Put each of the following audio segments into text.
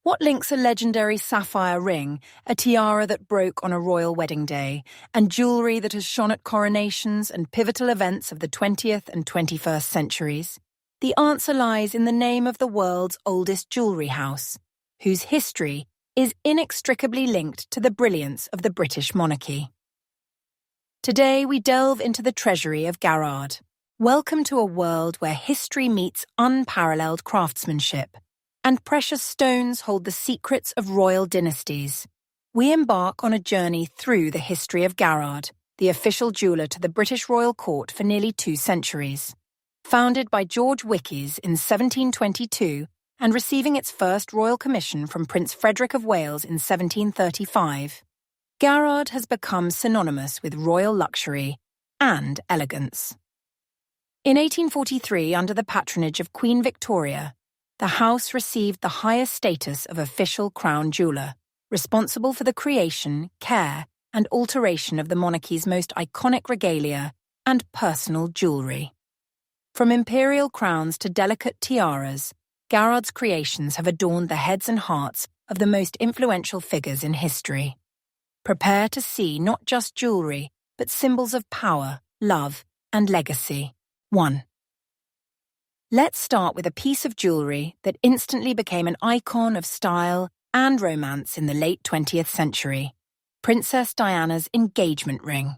What links a legendary sapphire ring, a tiara that broke on a royal wedding day, and jewellery that has shone at coronations and pivotal events of the 20th and 21st centuries? The answer lies in the name of the world's oldest jewellery house, whose history is inextricably linked to the brilliance of the British monarchy. Today we delve into the treasury of Garrard. Welcome to a world where history meets unparalleled craftsmanship, and precious stones hold the secrets of royal dynasties. We embark on a journey through the history of Garrard, the official jeweller to the British royal court for nearly 2 centuries. Founded by George Wickes in 1722 and receiving its first royal commission from Prince Frederick of Wales in 1735, Garrard has become synonymous with royal luxury and elegance. In 1843, under the patronage of Queen Victoria, the house received the highest status of official crown jeweller, responsible for the creation, care, and alteration of the monarchy's most iconic regalia and personal jewellery. From imperial crowns to delicate tiaras, Garrard's creations have adorned the heads and hearts of the most influential figures in history. Prepare to see not just jewellery, but symbols of power, love, and legacy. 1. Let's start with a piece of jewellery that instantly became an icon of style and romance in the late 20th century, Princess Diana's engagement ring.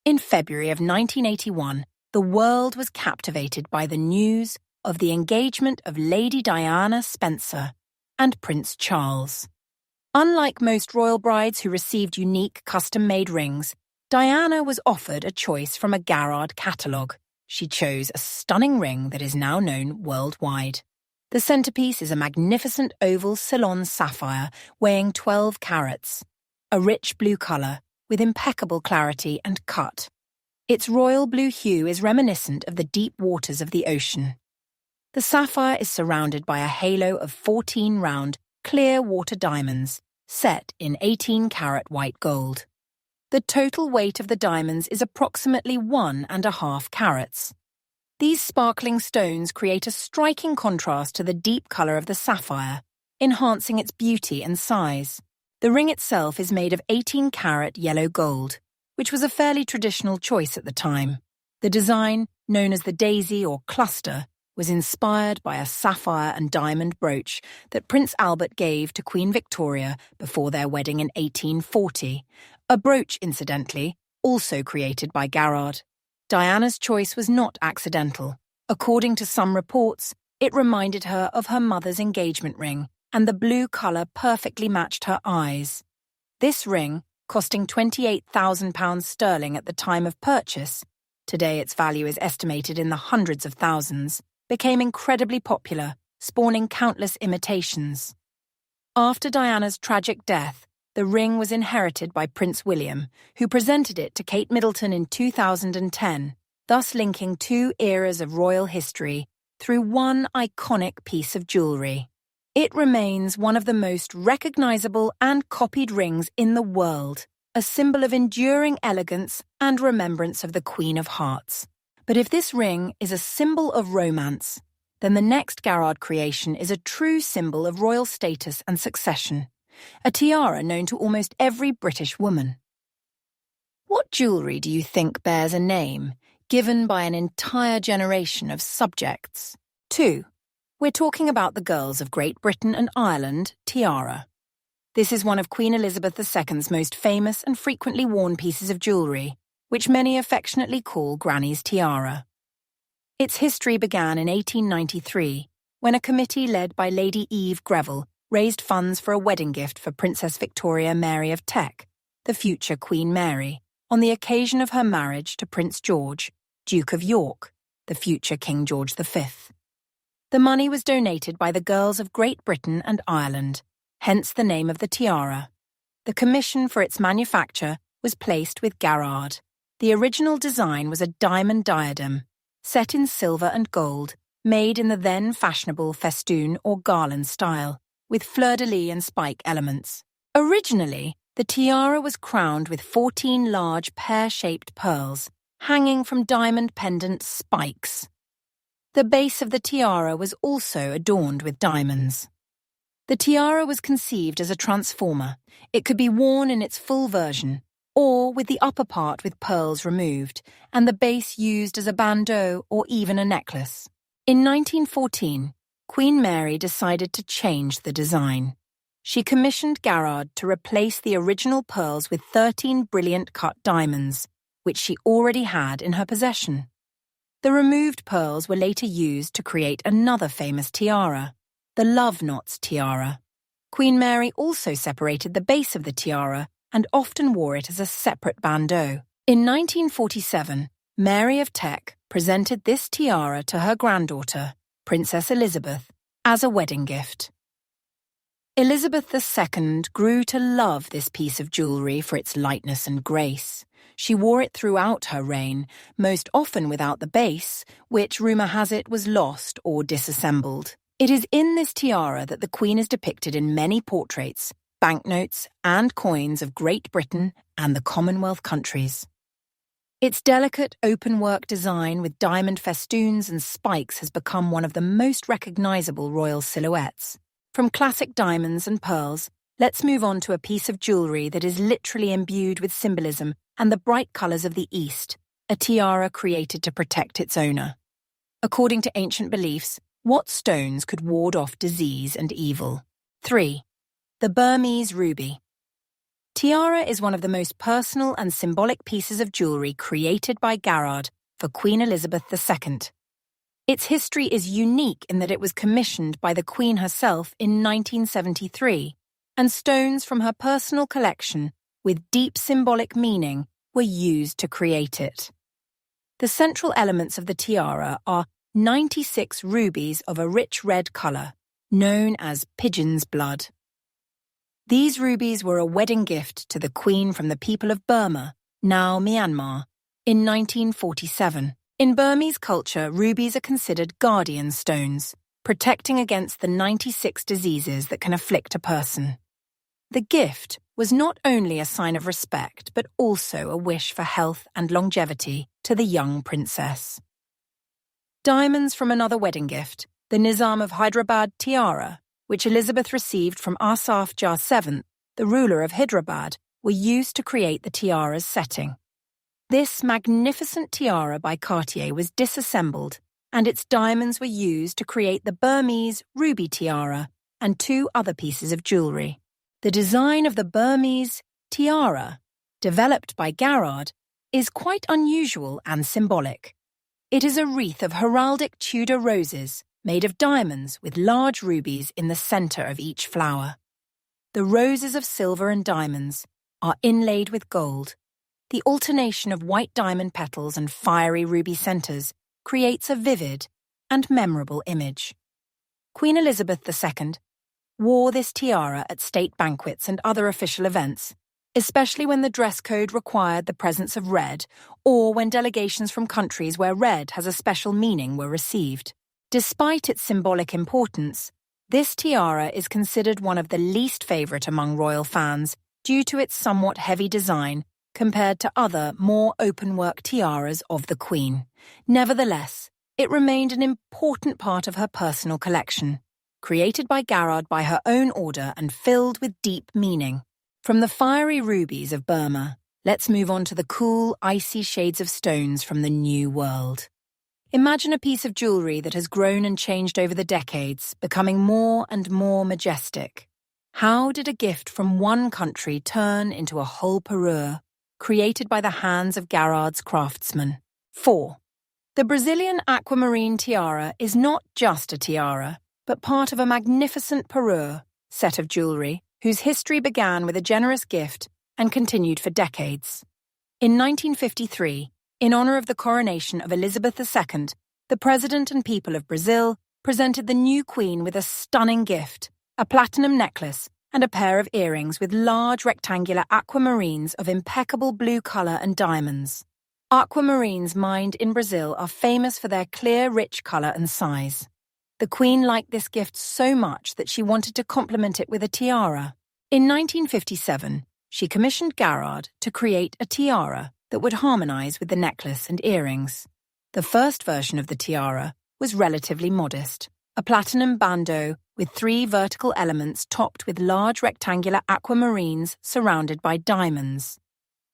In February of 1981, the world was captivated by the news of the engagement of Lady Diana Spencer and Prince Charles. Unlike most royal brides who received unique custom-made rings, Diana was offered a choice from a Garrard catalogue. She chose a stunning ring that is now known worldwide. The centerpiece is a magnificent oval Ceylon sapphire weighing 12 carats, a rich blue color with impeccable clarity and cut. Its royal blue hue is reminiscent of the deep waters of the ocean. The sapphire is surrounded by a halo of 14 round, clear water diamonds, set in 18-carat white gold. The total weight of the diamonds is approximately 1.5 carats. These sparkling stones create a striking contrast to the deep color of the sapphire, enhancing its beauty and size. The ring itself is made of 18-carat yellow gold, which was a fairly traditional choice at the time. The design, known as the daisy or cluster, was inspired by a sapphire and diamond brooch that Prince Albert gave to Queen Victoria before their wedding in 1840, a brooch, incidentally, also created by Garrard. Diana's choice was not accidental. According to some reports, it reminded her of her mother's engagement ring, and the blue colour perfectly matched her eyes. This ring, costing £28,000 sterling at the time of purchase, today its value is estimated in the hundreds of thousands, became incredibly popular, spawning countless imitations. After Diana's tragic death, the ring was inherited by Prince William, who presented it to Kate Middleton in 2010, thus linking 2 eras of royal history through one iconic piece of jewellery. It remains one of the most recognisable and copied rings in the world, a symbol of enduring elegance and remembrance of the Queen of Hearts. But if this ring is a symbol of romance, then the next Garrard creation is a true symbol of royal status and succession, a tiara known to almost every British woman. What jewellery do you think bears a name given by an entire generation of subjects? 2. We're talking about the girls of Great Britain and Ireland, tiara. This is one of Queen Elizabeth II's most famous and frequently worn pieces of jewellery, which many affectionately call Granny's tiara. Its history began in 1893, when a committee led by Lady Eve Greville raised funds for a wedding gift for Princess Victoria Mary of Teck, the future Queen Mary, on the occasion of her marriage to Prince George, Duke of York, the future King George V. The money was donated by the girls of Great Britain and Ireland, hence the name of the tiara. The commission for its manufacture was placed with Garrard. The original design was a diamond diadem, set in silver and gold, made in the then fashionable festoon or garland style, with fleur-de-lis and spike elements. Originally, the tiara was crowned with 14 large pear-shaped pearls, hanging from diamond pendant spikes. The base of the tiara was also adorned with diamonds. The tiara was conceived as a transformer. It could be worn in its full version, or with the upper part with pearls removed, and the base used as a bandeau or even a necklace. In 1914, Queen Mary decided to change the design. She commissioned Garrard to replace the original pearls with 13 brilliant cut diamonds, which she already had in her possession. The removed pearls were later used to create another famous tiara, the Love Knots tiara. Queen Mary also separated the base of the tiara and often wore it as a separate bandeau. In 1947, Mary of Teck presented this tiara to her granddaughter, Princess Elizabeth, as a wedding gift. Elizabeth II grew to love this piece of jewellery for its lightness and grace. She wore it throughout her reign, most often without the base, which, rumour has it, was lost or disassembled. It is in this tiara that the Queen is depicted in many portraits, banknotes, and coins of Great Britain and the Commonwealth countries. Its delicate open-work design with diamond festoons and spikes has become one of the most recognisable royal silhouettes. From classic diamonds and pearls, let's move on to a piece of jewellery that is literally imbued with symbolism and the bright colours of the East, a tiara created to protect its owner. According to ancient beliefs, what stones could ward off disease and evil? 3. The Burmese ruby. Tiara is one of the most personal and symbolic pieces of jewellery created by Garrard for Queen Elizabeth II. Its history is unique in that it was commissioned by the Queen herself in 1973, and stones from her personal collection with deep symbolic meaning were used to create it. The central elements of the tiara are 96 rubies of a rich red colour, known as pigeon's blood. These rubies were a wedding gift to the Queen from the people of Burma, now Myanmar, in 1947. In Burmese culture, rubies are considered guardian stones, protecting against the 96 diseases that can afflict a person. The gift was not only a sign of respect, but also a wish for health and longevity to the young princess. Diamonds from another wedding gift, the Nizam of Hyderabad tiara, which Elizabeth received from Asaf Jah VII, the ruler of Hyderabad, were used to create the tiara's setting. This magnificent tiara by Cartier was disassembled, and its diamonds were used to create the Burmese ruby tiara and 2 other pieces of jewellery. The design of the Burmese tiara, developed by Garrard, is quite unusual and symbolic. It is a wreath of heraldic Tudor roses made of diamonds with large rubies in the centre of each flower. The roses of silver and diamonds are inlaid with gold. The alternation of white diamond petals and fiery ruby centres creates a vivid and memorable image. Queen Elizabeth II wore this tiara at state banquets and other official events, especially when the dress code required the presence of red or when delegations from countries where red has a special meaning were received. Despite its symbolic importance, this tiara is considered one of the least favourite among royal fans due to its somewhat heavy design compared to other, more open-work tiaras of the Queen. Nevertheless, it remained an important part of her personal collection, created by Garrard by her own order and filled with deep meaning. From the fiery rubies of Burma, let's move on to the cool, icy shades of stones from the New World. Imagine a piece of jewellery that has grown and changed over the decades, becoming more and more majestic. How did a gift from one country turn into a whole parure, created by the hands of Garrard's craftsmen? 4. The Brazilian aquamarine tiara is not just a tiara, but part of a magnificent parure set of jewellery whose history began with a generous gift and continued for decades. In 1953, in honour of the coronation of Elizabeth II, the President and people of Brazil presented the new Queen with a stunning gift, a platinum necklace and a pair of earrings with large rectangular aquamarines of impeccable blue colour and diamonds. Aquamarines mined in Brazil are famous for their clear, rich colour and size. The Queen liked this gift so much that she wanted to complement it with a tiara. In 1957, she commissioned Garrard to create a tiara that would harmonise with the necklace and earrings. The first version of the tiara was relatively modest, a platinum bandeau with 3 vertical elements topped with large rectangular aquamarines surrounded by diamonds.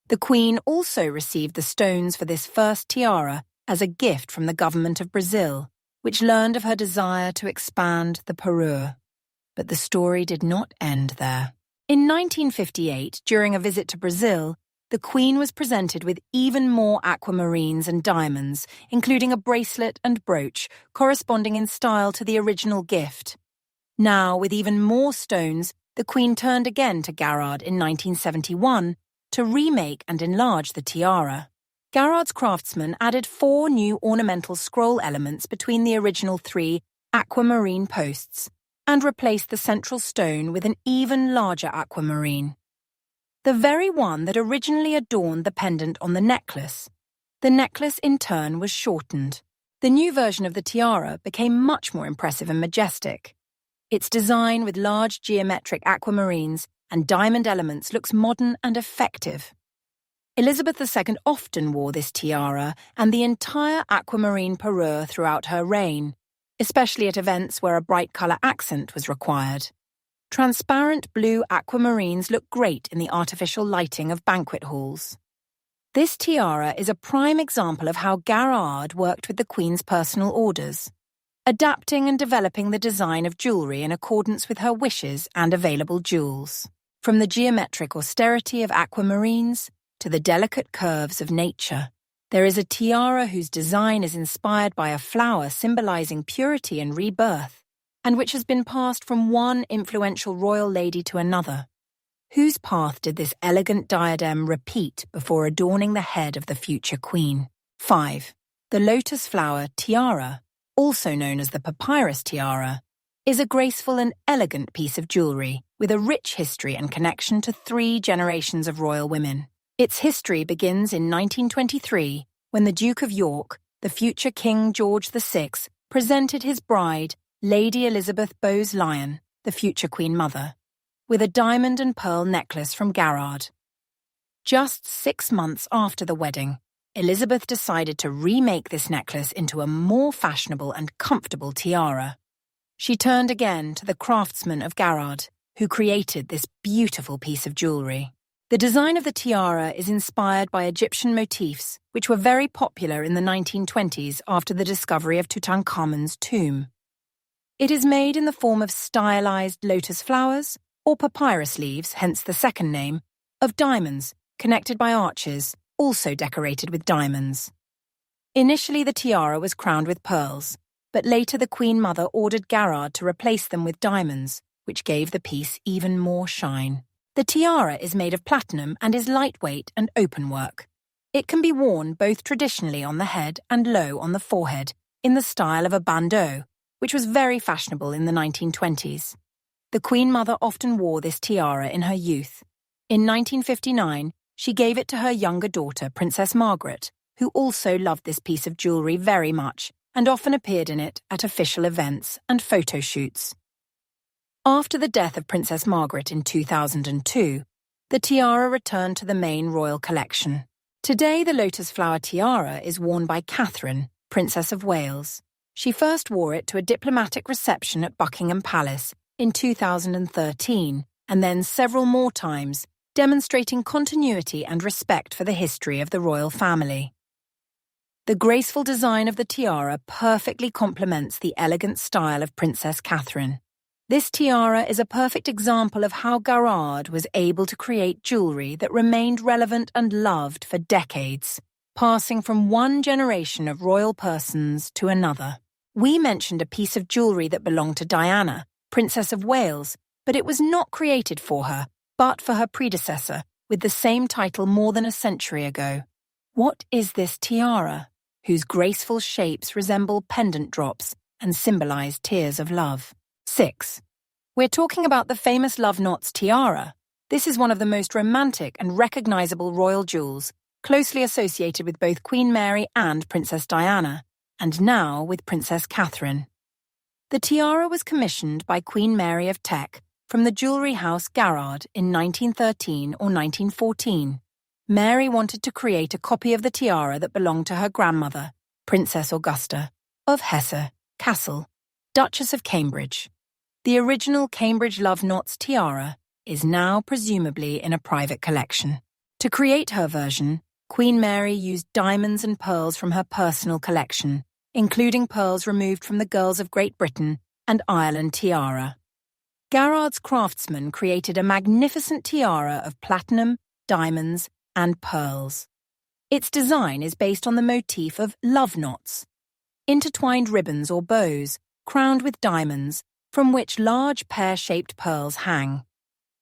The Queen also received the stones for this first tiara as a gift from the government of Brazil, which learned of her desire to expand the parure. But the story did not end there. In 1958, during a visit to Brazil, the Queen was presented with even more aquamarines and diamonds, including a bracelet and brooch corresponding in style to the original gift. Now, with even more stones, the Queen turned again to Garrard in 1971 to remake and enlarge the tiara. Garrard's craftsmen added 4 new ornamental scroll elements between the original 3 aquamarine posts and replaced the central stone with an even larger aquamarine, the very one that originally adorned the pendant on the necklace. The necklace, in turn, was shortened. The new version of the tiara became much more impressive and majestic. Its design with large geometric aquamarines and diamond elements looks modern and effective. Elizabeth II often wore this tiara and the entire aquamarine parure throughout her reign, especially at events where a bright colour accent was required. Transparent blue aquamarines look great in the artificial lighting of banquet halls. This tiara is a prime example of how Garrard worked with the Queen's personal orders, adapting and developing the design of jewellery in accordance with her wishes and available jewels. From the geometric austerity of aquamarines to the delicate curves of nature, there is a tiara whose design is inspired by a flower symbolising purity and rebirth, and which has been passed from one influential royal lady to another. Whose path did this elegant diadem repeat before adorning the head of the future Queen? 5. The lotus flower tiara, also known as the papyrus tiara, is a graceful and elegant piece of jewellery with a rich history and connection to 3 generations of royal women. Its history begins in 1923 when the Duke of York, the future King George VI, presented his bride, Lady Elizabeth Bowes-Lyon, the future Queen Mother, with a diamond and pearl necklace from Garrard. Just 6 months after the wedding, Elizabeth decided to remake this necklace into a more fashionable and comfortable tiara. She turned again to the craftsmen of Garrard, who created this beautiful piece of jewellery. The design of the tiara is inspired by Egyptian motifs, which were very popular in the 1920s after the discovery of Tutankhamun's tomb. It is made in the form of stylized lotus flowers, or papyrus leaves, hence the second name, of diamonds, connected by arches, also decorated with diamonds. Initially the tiara was crowned with pearls, but later the Queen Mother ordered Garrard to replace them with diamonds, which gave the piece even more shine. The tiara is made of platinum and is lightweight and open work. It can be worn both traditionally on the head and low on the forehead, in the style of a bandeau, which was very fashionable in the 1920s. The Queen Mother often wore this tiara in her youth. In 1959, she gave it to her younger daughter, Princess Margaret, who also loved this piece of jewellery very much and often appeared in it at official events and photo shoots. After the death of Princess Margaret in 2002, the tiara returned to the main royal collection. Today, the lotus flower tiara is worn by Catherine, Princess of Wales. She first wore it to a diplomatic reception at Buckingham Palace in 2013, and then several more times, demonstrating continuity and respect for the history of the royal family. The graceful design of the tiara perfectly complements the elegant style of Princess Catherine. This tiara is a perfect example of how Garrard was able to create jewellery that remained relevant and loved for decades, passing from one generation of royal persons to another. We mentioned a piece of jewellery that belonged to Diana, Princess of Wales, but it was not created for her, but for her predecessor, with the same title more than a century ago. What is this tiara, whose graceful shapes resemble pendant drops and symbolise tears of love? 6. We're talking about the famous love knots tiara. This is one of the most romantic and recognisable royal jewels, closely associated with both Queen Mary and Princess Diana, and now with Princess Catherine. The tiara was commissioned by Queen Mary of Teck from the jewellery house Garrard in 1913 or 1914. Mary wanted to create a copy of the tiara that belonged to her grandmother, Princess Augusta, of Hesse, Kassel, Duchess of Cambridge. The original Cambridge Love Knots tiara is now presumably in a private collection. To create her version, Queen Mary used diamonds and pearls from her personal collection, including pearls removed from the Girls of Great Britain and Ireland tiara. Garrard's craftsman created a magnificent tiara of platinum, diamonds, and pearls. Its design is based on the motif of love knots, intertwined ribbons or bows, crowned with diamonds, from which large pear-shaped pearls hang.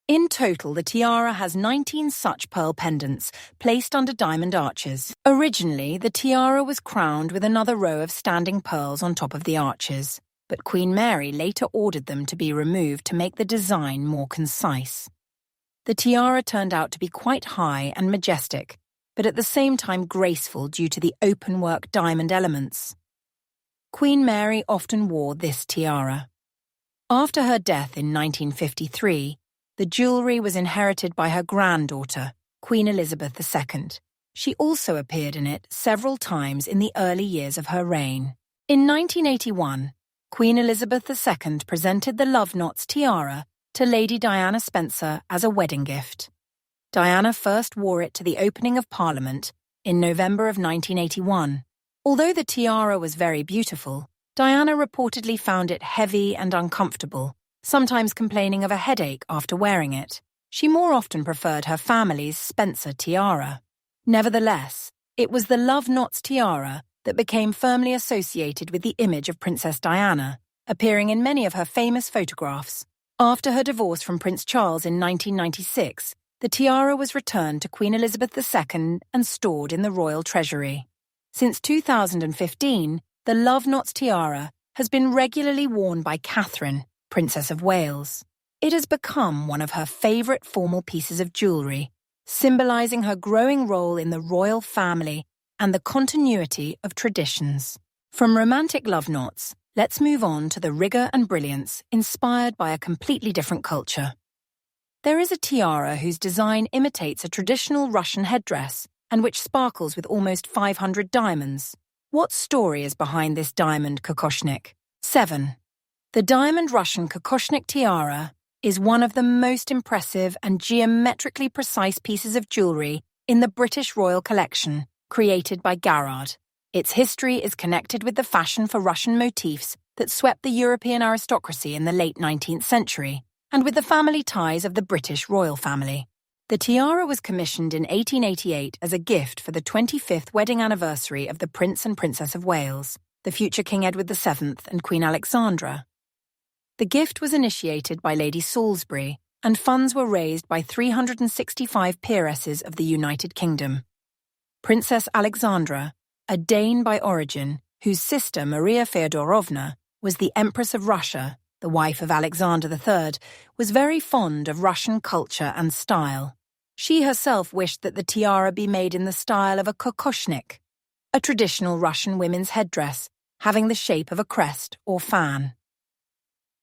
In total, the tiara has 19 such pearl pendants placed under diamond arches. Originally, the tiara was crowned with another row of standing pearls on top of the arches, but Queen Mary later ordered them to be removed to make the design more concise. The tiara turned out to be quite high and majestic, but at the same time graceful due to the openwork diamond elements. Queen Mary often wore this tiara. After her death in 1953, the jewellery was inherited by her granddaughter, Queen Elizabeth II. She also appeared in it several times in the early years of her reign. In 1981, Queen Elizabeth II presented the Love Knots tiara to Lady Diana Spencer as a wedding gift. Diana first wore it to the opening of Parliament in November of 1981. Although the tiara was very beautiful, Diana reportedly found it heavy and uncomfortable, sometimes complaining of a headache after wearing it. She more often preferred her family's Spencer tiara. Nevertheless, it was the Love Knots tiara that became firmly associated with the image of Princess Diana, appearing in many of her famous photographs. After her divorce from Prince Charles in 1996, the tiara was returned to Queen Elizabeth II and stored in the royal treasury. Since 2015, the Love Knots tiara has been regularly worn by Catherine, Princess of Wales. It has become one of her favourite formal pieces of jewellery, symbolising her growing role in the royal family and the continuity of traditions. From romantic love knots, let's move on to the rigour and brilliance inspired by a completely different culture. There is a tiara whose design imitates a traditional Russian headdress and which sparkles with almost 500 diamonds. What story is behind this diamond kokoshnik? 7. The diamond Russian kokoshnik tiara is one of the most impressive and geometrically precise pieces of jewellery in the British Royal Collection, created by Garrard. Its history is connected with the fashion for Russian motifs that swept the European aristocracy in the late 19th century, and with the family ties of the British royal family. The tiara was commissioned in 1888 as a gift for the 25th wedding anniversary of the Prince and Princess of Wales, the future King Edward VII and Queen Alexandra. The gift was initiated by Lady Salisbury, and funds were raised by 365 peeresses of the United Kingdom. Princess Alexandra, a Dane by origin, whose sister Maria Feodorovna was the Empress of Russia, the wife of Alexander III, was very fond of Russian culture and style. She herself wished that the tiara be made in the style of a kokoshnik, a traditional Russian women's headdress having the shape of a crest or fan.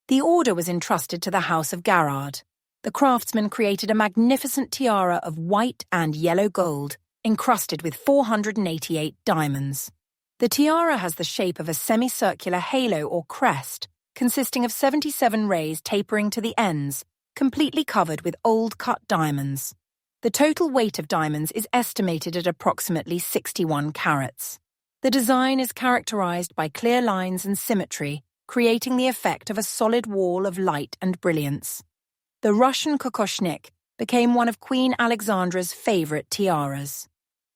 The order was entrusted to the House of Garrard. The craftsman created a magnificent tiara of white and yellow gold, encrusted with 488 diamonds. The tiara has the shape of a semicircular halo or crest, consisting of 77 rays tapering to the ends, completely covered with old-cut diamonds. The total weight of diamonds is estimated at approximately 61 carats. The design is characterized by clear lines and symmetry, creating the effect of a solid wall of light and brilliance. The Russian kokoshnik became one of Queen Alexandra's favorite tiaras.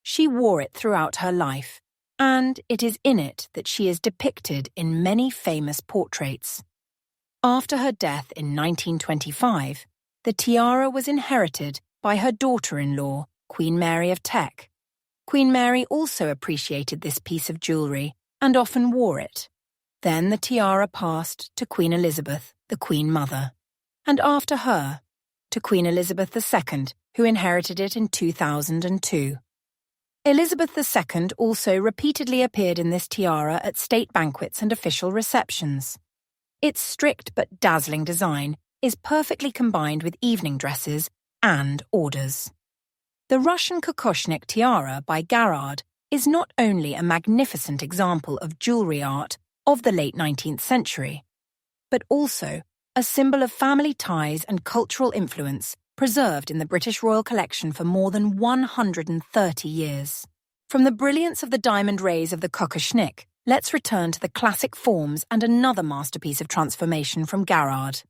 She wore it throughout her life, and it is in it that she is depicted in many famous portraits. After her death in 1925, the tiara was inherited by her daughter-in-law, Queen Mary of Teck. Queen Mary also appreciated this piece of jewellery and often wore it. Then the tiara passed to Queen Elizabeth, the Queen Mother, and after her, to Queen Elizabeth II, who inherited it in 2002. Elizabeth II also repeatedly appeared in this tiara at state banquets and official receptions. Its strict but dazzling design is perfectly combined with evening dresses and orders. The Russian kokoshnik tiara by Garrard is not only a magnificent example of jewellery art of the late 19th century, but also a symbol of family ties and cultural influence preserved in the British Royal Collection for more than 130 years. From the brilliance of the diamond rays of the Kokoschnik, let's return to the classic forms and another masterpiece of transformation from Garrard.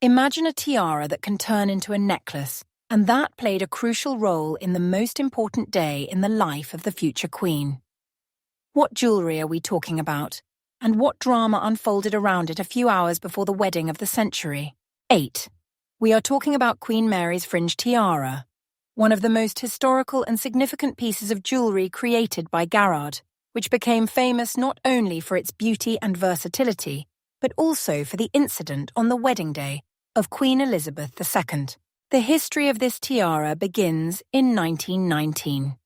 Imagine a tiara that can turn into a necklace, and that played a crucial role in the most important day in the life of the future queen. What jewellery are we talking about? And what drama unfolded around it a few hours before the wedding of the century? 8. We are talking about Queen Mary's fringe tiara, one of the most historical and significant pieces of jewellery created by Garrard, which became famous not only for its beauty and versatility, but also for the incident on the wedding day of Queen Elizabeth II. The history of this tiara begins in 1919.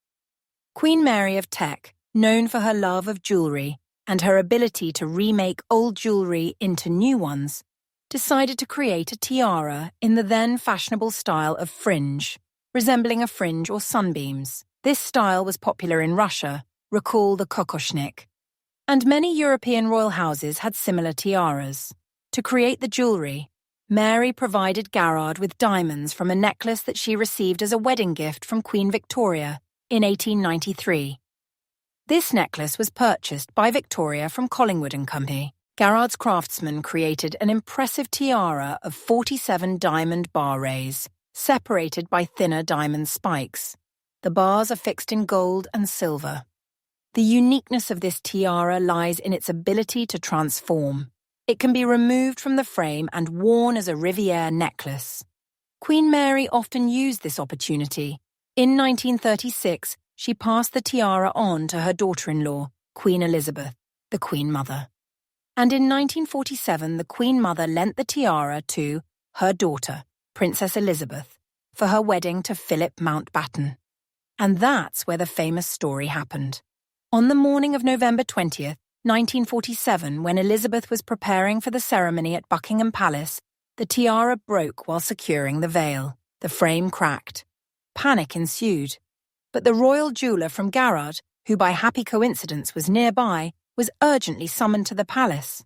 Queen Mary of Teck, known for her love of jewellery and her ability to remake old jewellery into new ones, decided to create a tiara in the then fashionable style of fringe, resembling a fringe or sunbeams. This style was popular in Russia, recall the Kokoschnik, and many European royal houses had similar tiaras. To create the jewellery, Mary provided Garrard with diamonds from a necklace that she received as a wedding gift from Queen Victoria in 1893. This necklace was purchased by Victoria from Collingwood & Company. Garrard's craftsman created an impressive tiara of 47 diamond bar rays, separated by thinner diamond spikes. The bars are fixed in gold and silver. The uniqueness of this tiara lies in its ability to transform. It can be removed from the frame and worn as a Riviere necklace. Queen Mary often used this opportunity. In 1936, she passed the tiara on to her daughter-in-law, Queen Elizabeth, the Queen Mother. And in 1947, the Queen Mother lent the tiara to her daughter, Princess Elizabeth, for her wedding to Philip Mountbatten. And that's where the famous story happened. On the morning of November 20th, 1947, when Elizabeth was preparing for the ceremony at Buckingham Palace, the tiara broke while securing the veil. The frame cracked. Panic ensued. But the royal jeweller from Garrard, who by happy coincidence was nearby, was urgently summoned to the palace.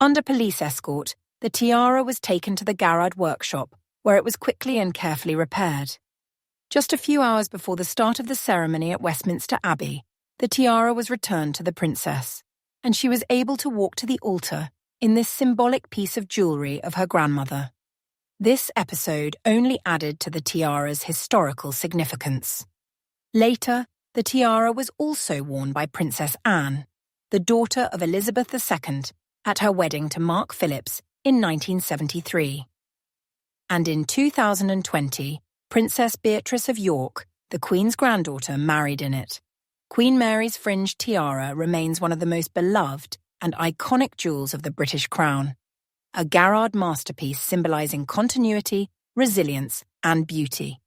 Under police escort, the tiara was taken to the Garrard workshop, where it was quickly and carefully repaired. Just a few hours before the start of the ceremony at Westminster Abbey, the tiara was returned to the princess, and she was able to walk to the altar in this symbolic piece of jewellery of her grandmother. This episode only added to the tiara's historical significance. Later, the tiara was also worn by Princess Anne, the daughter of Elizabeth II, at her wedding to Mark Phillips in 1973. And in 2020, Princess Beatrice of York, the Queen's granddaughter, married in it. Queen Mary's fringe tiara remains one of the most beloved and iconic jewels of the British crown, a Garrard masterpiece symbolising continuity, resilience, and beauty,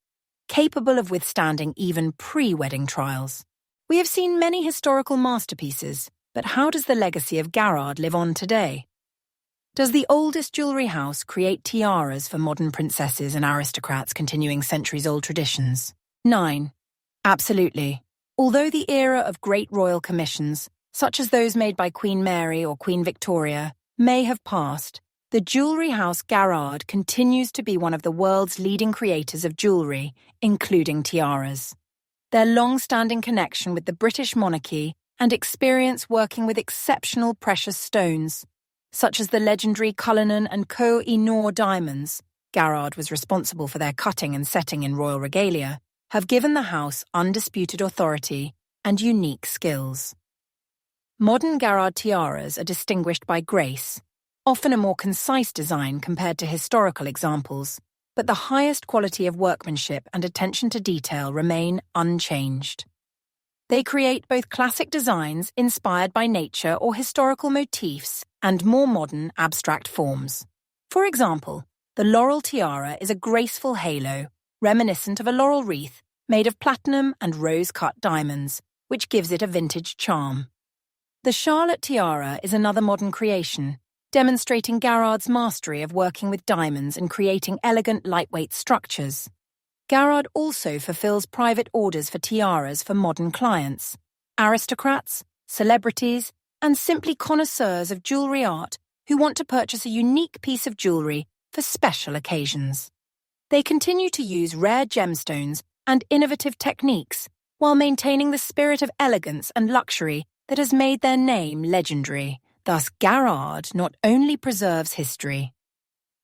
capable of withstanding even pre-wedding trials. We have seen many historical masterpieces, but how does the legacy of Garrard live on today? Does the oldest jewellery house create tiaras for modern princesses and aristocrats continuing centuries-old traditions? 9. Absolutely. Although the era of great royal commissions, such as those made by Queen Mary or Queen Victoria, may have passed, the jewellery house Garrard continues to be one of the world's leading creators of jewellery, including tiaras. Their long-standing connection with the British monarchy and experience working with exceptional precious stones, such as the legendary Cullinan and Koh-i-Noor diamonds, Garrard was responsible for their cutting and setting in royal regalia, have given the house undisputed authority and unique skills. Modern Garrard tiaras are distinguished by grace, often a more concise design compared to historical examples, but the highest quality of workmanship and attention to detail remain unchanged. They create both classic designs inspired by nature or historical motifs and more modern abstract forms. For example, the laurel tiara is a graceful halo, reminiscent of a laurel wreath made of platinum and rose-cut diamonds, which gives it a vintage charm. The Charlotte tiara is another modern creation, demonstrating Garrard's mastery of working with diamonds and creating elegant, lightweight structures. Garrard also fulfills private orders for tiaras for modern clients, aristocrats, celebrities, and simply connoisseurs of jewellery art who want to purchase a unique piece of jewellery for special occasions. They continue to use rare gemstones and innovative techniques while maintaining the spirit of elegance and luxury that has made their name legendary. Thus, Garrard not only preserves history,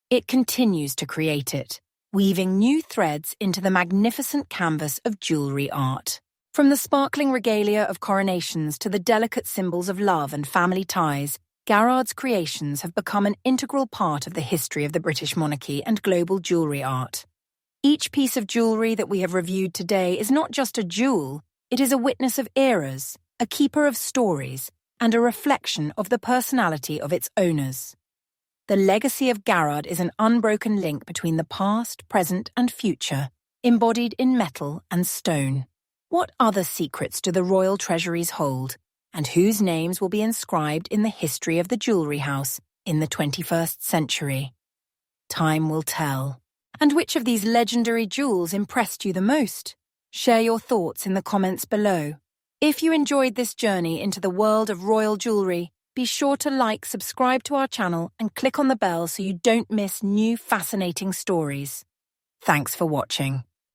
it continues to create it, weaving new threads into the magnificent canvas of jewellery art. From the sparkling regalia of coronations to the delicate symbols of love and family ties, Garrard's creations have become an integral part of the history of the British monarchy and global jewellery art. Each piece of jewellery that we have reviewed today is not just a jewel, it is a witness of eras, a keeper of stories, and a reflection of the personality of its owners. The legacy of Garrard is an unbroken link between the past, present, and future, embodied in metal and stone. What other secrets do the royal treasuries hold, and whose names will be inscribed in the history of the jewellery house in the 21st century? Time will tell. And which of these legendary jewels impressed you the most? Share your thoughts in the comments below. If you enjoyed this journey into the world of royal jewellery, be sure to like, subscribe to our channel, and click on the bell so you don't miss new fascinating stories. Thanks for watching.